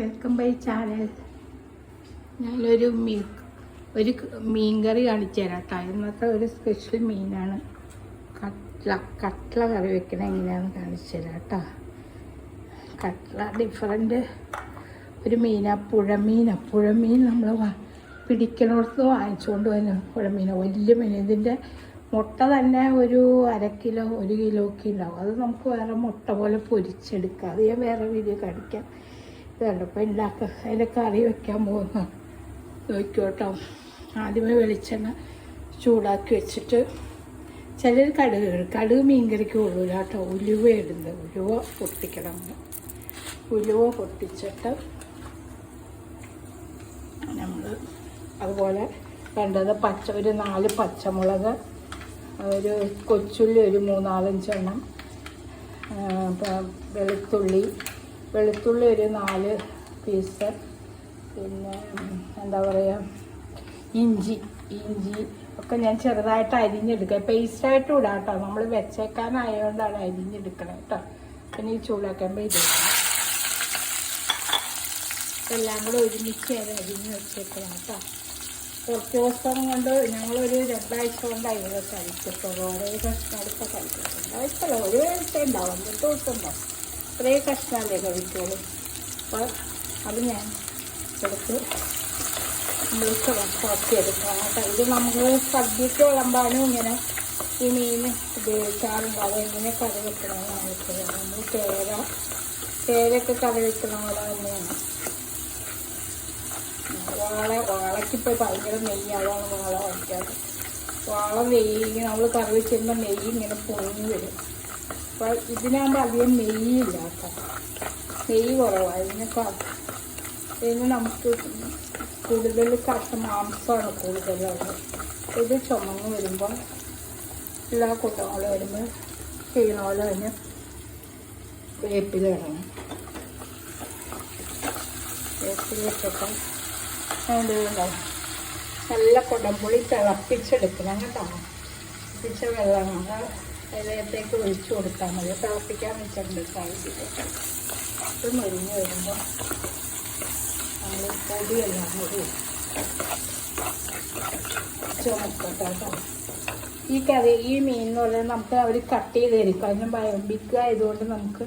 Welcome by channel. ഞാനൊരു മീൻ കറി കാണിച്ചു തരാം കേട്ടോ. ഇന്നത്തെ ഒരു സ്പെഷ്യൽ മീനാണ് കട്ട്ള കറി വെക്കണ എങ്ങനെയാണെന്ന് കാണിച്ചു തരാം കേട്ടോ. കട്ട്ള ഡിഫറൻറ്റ് ഒരു മീനാണ്, പുഴമീൻ നമ്മൾ പിടിക്കണോടത്ത് വാങ്ങിച്ചുകൊണ്ട് വന്നു. പുഴമീൻ വലിയ മീൻ. ഇതിൻ്റെ മുട്ട തന്നെ ഒരു 1/2 കിലോ 1 കിലോയ്ക്ക് ഉണ്ടാവും. അത് നമുക്ക് വേറെ മുട്ട പോലെ പൊരിച്ചെടുക്കാം. അത് ഞാൻ വേറെ വീഡിയോ കാണിക്കാം. ഇതുണ്ടപ്പോൾ ഉണ്ടാക്കുക. അതിൻ്റെ കറി വെക്കാൻ പോകുന്നു നോക്കിക്കോട്ടോ. ആദ്യമേ വെളിച്ചെണ്ണ ചൂടാക്കി വെച്ചിട്ട് ചിലർ കടുക് മീൻ കറിക്ക് കൊള്ളൂല കേട്ടോ. ഉലുവ ഇടുന്നത്, ഉലുവ പൊട്ടിക്കണം. ഉലുവ പൊട്ടിച്ചിട്ട് നമ്മൾ അതുപോലെ വേണ്ടത് ഒരു 4 പച്ചമുളക്, ഒരു കൊച്ചുള്ളി ഒരു 3-4 എണ്ണം, വെളുത്തുള്ളി ഒരു 4 പീസ്, പിന്നെ എന്താ പറയുക ഇഞ്ചി ഒക്കെ ഞാൻ ചെറുതായിട്ട് അരിഞ്ഞെടുക്കുക. പേസ്റ്റായിട്ടും ഇടാം കേട്ടോ. നമ്മൾ വെച്ചേക്കാനായതുകൊണ്ടാണ് അരിഞ്ഞെടുക്കണം കേട്ടോ. പിന്നെ ഈ ചൂടാക്കുമ്പോൾ എല്ലാം കൂടെ ഒരുമിച്ച് അരിഞ്ഞ് വെച്ചേക്കണം കേട്ടോ. കുറച്ച് ദിവസം കൊണ്ട് ഞങ്ങളൊരു 2 ആഴ്ച കൊണ്ടാണ് ഇവിടെ കഴിക്കത്തുള്ളൂ. ഓരോ കഷ്ണം എടുത്ത് കഴിക്കും. 2 ആഴ്ച ഒരു ആഴ്ച ഉണ്ടാവും, 2 ദിവസം ഉണ്ടാവും. കുറേ കഷ്ണമല്ലേ കഴിക്കുള്ളൂ. അപ്പോൾ അത് ഞാൻ എടുത്ത് നമ്മൾക്ക് കുറച്ചെടുക്കണം കേട്ടോ. ഇത് നമ്മൾ സദ്യക്ക് വിളമ്പാനും ഇങ്ങനെ ഈ മീൻ ഉപയോഗിക്കാറുണ്ട്. അതെങ്ങനെ കറി വെക്കണമെന്ന് കാണിച്ചത്. നമ്മൾ കേരയൊക്കെ കറി വെക്കണ പോലെ തന്നെയാണ്. വാളയ്ക്കിപ്പോൾ ഭയങ്കര നെയ്യ്, അതാണ് വാള വയ്ക്കാറ്. വാള നെയ്യ് നമ്മൾ കറി വെച്ചിരുമ്പോൾ നെയ്യ് ഇങ്ങനെ പൊങ്ങി വരും. അപ്പോൾ ഇതിനാകുമ്പോൾ അധികം നെയ്യില്ല കേട്ടോ. നെയ്യ് കുറവാണ് ഇതിന് നമുക്ക് കൂടുതൽ മാംസമാണ് കൂടുതലുള്ളത്. ഇത് ചുമന്ന് വരുമ്പോൾ എല്ലാ കൂട്ടങ്ങൾ വരുമ്പോൾ ചെയ്യണ പോലെ തന്നെ വേപ്പില ഇടണം. വേപ്പില ഇട്ടിട്ട് ഉണ്ടാവും. നല്ല കുടംപുളി തിളപ്പിച്ചെടുക്കണം കേട്ടോ. തിളപ്പിച്ച വെള്ളമാണ് അതിലേക്ക് ഒഴിച്ചു കൊടുത്താൽ മതി. തിളപ്പിക്കാൻ വെച്ചിട്ടുണ്ട് സാഹചര്യം. ഇത് മരിഞ്ഞ് വരുമ്പോൾ നമ്മൾ പൊടിയെല്ലാം കൂടി ചുമക്കട്ടോ. ഈ മീൻ എന്ന് പറഞ്ഞാൽ നമുക്ക് അവർ കട്ട് ചെയ്ത് തരും. അതിന് ബിഗ് ആയതുകൊണ്ട് നമുക്ക്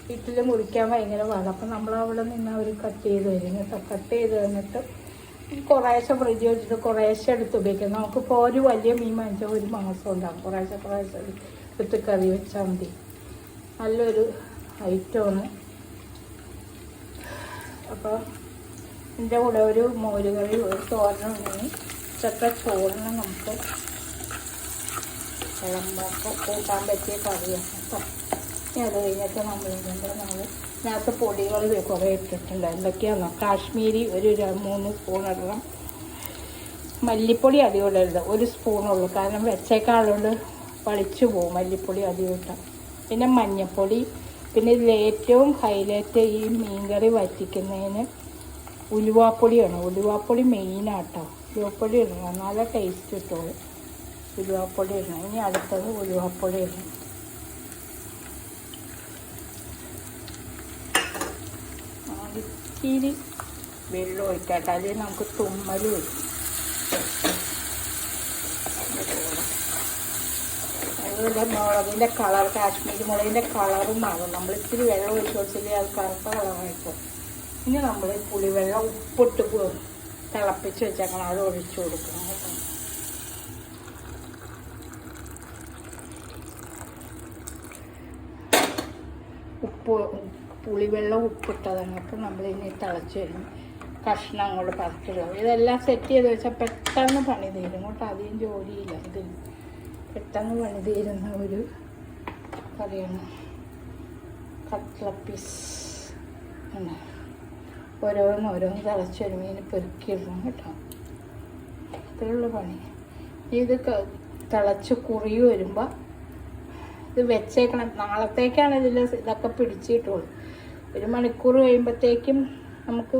വീട്ടിൽ മുറിക്കാൻ ഭയങ്കര പാടാണ്. അപ്പം നമ്മളവിടെ നിന്ന് അവർ കട്ട് ചെയ്ത് തരും കേട്ടോ. കട്ട് ചെയ്ത് തന്നിട്ട് കുറേശ്ശെ ഫ്രിഡ്ജ് വെച്ചിട്ട് കുറേശ്ശെ എടുത്ത് ഉപയോഗിക്കാം. നമുക്കിപ്പോൾ ഒരു വലിയ മീൻ വാങ്ങിച്ചാൽ 1 മാസം ഉണ്ടാകും. കുറേശ്ശെ എടുത്ത് കറി വെച്ചാൽ മതി. നല്ലൊരു ഐറ്റമാണ്. അപ്പോൾ ഇതിൻ്റെ കൂടെ ഒരു മോരുകറി, ഒരു തോരനുണ്ടെങ്കിൽ ചോറിന് നമുക്ക് വിളമ്പൊക്കെ കൂട്ടാൻ പറ്റിയ കറിയാണ് കേട്ടോ. അത് കഴിഞ്ഞിട്ട് നമ്മൾ ഇതിനകത്ത് പൊടികൾ കുറേ ഇട്ടിട്ടുണ്ട്. എന്തൊക്കെയാണോ, കാശ്മീരി ഒരു 3 സ്പൂൺ ഇടണം. മല്ലിപ്പൊടി അധികം ഇടരുത്, 1 സ്പൂണുള്ളൂ. കാരണം വെച്ചേക്കാളുകൊണ്ട് വളിച്ചു പോകും മല്ലിപ്പൊടി അധികം ഇട്ടാൽ. പിന്നെ മഞ്ഞൾപ്പൊടി. പിന്നെ ഇതിൽ ഏറ്റവും ഹൈലൈറ്റ് ഈ മീൻകറി വറ്റിക്കുന്നതിന് ഉലുവാപ്പൊടിയാണ്. ഉലുവാപ്പൊടി മെയിനാട്ടോ. ഉലുവാപ്പൊടി ഇടണം, നല്ല ടേസ്റ്റ് കിട്ടുള്ളൂ. ഉലുവാപ്പൊടി ഇടണം. ഇനി അടുത്തത് ഉലുവാപ്പൊടി ഇടണം. ഇത്തിരി വെള്ളം ഒഴിക്കട്ടെ, അല്ലെങ്കിൽ നമുക്ക് തുമ്മൽ വരും. അതുപോലെ മുളകിൻ്റെ കളർ, കാശ്മീരി മുളകിൻ്റെ കളറും ആകും. നമ്മൾ ഇത്തിരി വെള്ളം ഒഴിച്ച് വെച്ചില്ലെങ്കിൽ അത് കറുത്ത കളറായിരിക്കും. ഇനി നമ്മൾ പുളിവെള്ളം ഉപ്പിട്ട് തിളപ്പിച്ച് വെച്ചേക്കണം. അത് ഒഴിച്ചു കൊടുക്കണം കേട്ടോ. പുളിവെള്ളം ഉപ്പിട്ടതാണ്. അപ്പം നമ്മളിനി തിളച്ച് കഴിഞ്ഞ് കഷ്ണം അങ്ങോട്ട് പറിച്ചിടുക. ഇതെല്ലാം സെറ്റ് ചെയ്ത് വെച്ചാൽ പെട്ടെന്ന് പണി തീരും. അങ്ങോട്ട് അധികം ജോലിയില്ല. ഇത് പെട്ടെന്ന് പണി തീരുന്ന ഒരു കറിയാണ് കട്ട്ള പീസ്. ഓരോന്ന് തിളച്ച് വരുമ്പോൾ ഇതിന് പെറുക്കിയിടണം കേട്ടോ. അത്രയുള്ള പണി. ഇത് തിളച്ച് കുറി വരുമ്പോൾ ഇത് വെച്ചേക്കണം. നാളത്തേക്കാണ് ഇതൊക്കെ പിടിച്ചിട്ടുള്ളൂ. 1 മണിക്കൂർ കഴിയുമ്പോഴത്തേക്കും നമുക്ക്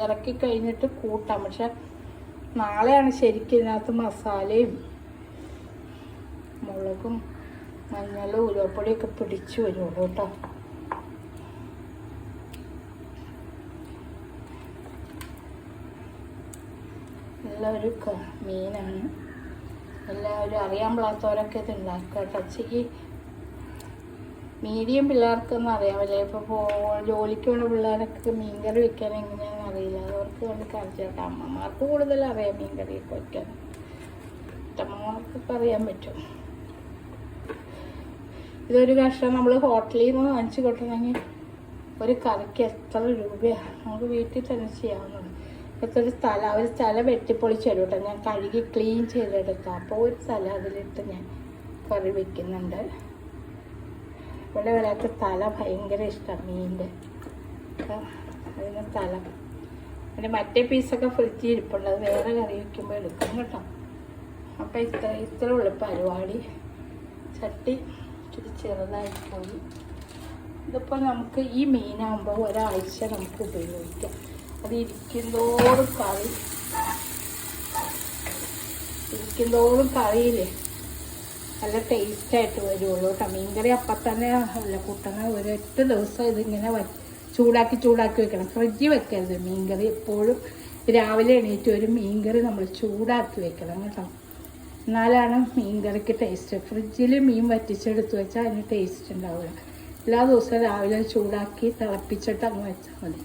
ഇറക്കി കഴിഞ്ഞിട്ട് കൂട്ടാം. പക്ഷെ നാളെയാണ് ശരിക്കും ഇതിനകത്ത് മസാലയും മുളകും മഞ്ഞളും ഉലുവപ്പൊടിയൊക്കെ പിടിച്ച് വരുള്ളൂ കേട്ടോ. നല്ലൊരു മീനാണ്. എല്ലാവരും അറിയാൻ പാടാത്തവരൊക്കെ ഇത് ഉണ്ടാക്കുക കേട്ടോ. ഈ മീഡിയം പിള്ളേർക്കൊന്നും അറിയാമല്ലേ. ഇപ്പോൾ ജോലിക്ക് പോകുന്ന പിള്ളേരൊക്കെ മീൻകറി വെക്കാൻ എങ്ങനെയാണെന്ന് അറിയില്ല. അവർക്ക് കൊണ്ട് കാണിച്ചു കേട്ടോ. അമ്മമാർക്ക് കൂടുതൽ അറിയാം മീൻകറിയൊക്കെ വയ്ക്കാൻ. അമ്മമാർക്കൊക്കെ അറിയാൻ പറ്റും. ഇതൊരു കഷ്ണം നമ്മൾ ഹോട്ടലിൽ നിന്ന് വാങ്ങിച്ച് കൊട്ടണമെങ്കിൽ ഒരു കറിക്ക് എത്ര രൂപയാണ്. നമുക്ക് വീട്ടിൽ തന്നെ ചെയ്യാവുന്നത്. ഇപ്പോഴത്തെ ഒരു സ്ഥല വെട്ടിപ്പൊളിച്ച് തരും കേട്ടോ. ഞാൻ കഴുകി ക്ലീൻ ചെയ്തെടുക്കാം. അപ്പോൾ ഒരു സ്ഥലം അതിലിട്ട് ഞാൻ കറി വയ്ക്കുന്നുണ്ട്. ഇവിടെ ഒരാൾക്ക് തല ഭയങ്കര ഇഷ്ടമാണ് മീനിൻ്റെ. അതിന് തല പിന്നെ മറ്റേ പീസൊക്കെ ഫ്രിഡ്ജിൽ ഇരിപ്പുണ്ട്. അത് വേറെ കറി വയ്ക്കുമ്പോൾ എടുക്കും കേട്ടോ. അപ്പം ഇത്ര ഉള്ളു പരിപാടി. ചട്ടി ഇച്ചിരി ചെറുതായി പോയി. ഇതിപ്പോൾ നമുക്ക് ഈ മീനാകുമ്പോൾ ഒരാഴ്ച നമുക്ക് ഉപയോഗിക്കാം. അത് ഇരിക്കുന്നതോറും കറിയില്ലേ നല്ല ടേസ്റ്റായിട്ട് വരുള്ളൂ കേട്ടോ. മീൻകറി അപ്പം തന്നെ അല്ല കൂട്ടണ ഒരൊറ്റ ദിവസം ഇതിങ്ങനെ ചൂടാക്കി വെക്കണം. ഫ്രിഡ്ജിൽ വെക്കരുത് മീൻകറി. എപ്പോഴും രാവിലെ എണീറ്റ് ഒരു മീൻകറി നമ്മൾ ചൂടാക്കി വെക്കണം കേട്ടോ. എന്നാലാണ് മീൻകറിക്ക് ടേസ്റ്റ്. ഫ്രിഡ്ജിൽ മീൻ വറ്റിച്ചെടുത്ത് വെച്ചാൽ അതിന് ടേസ്റ്റ് ഉണ്ടാവില്ല. എല്ലാ ദിവസവും രാവിലെ ചൂടാക്കി തിളപ്പിച്ചിട്ട് അങ്ങ് വെച്ചാൽ മതി.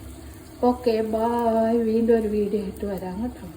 Okay, bye. വീണ്ടും ഒരു വീഡിയോ ആയിട്ട് വരാം കേട്ടോ.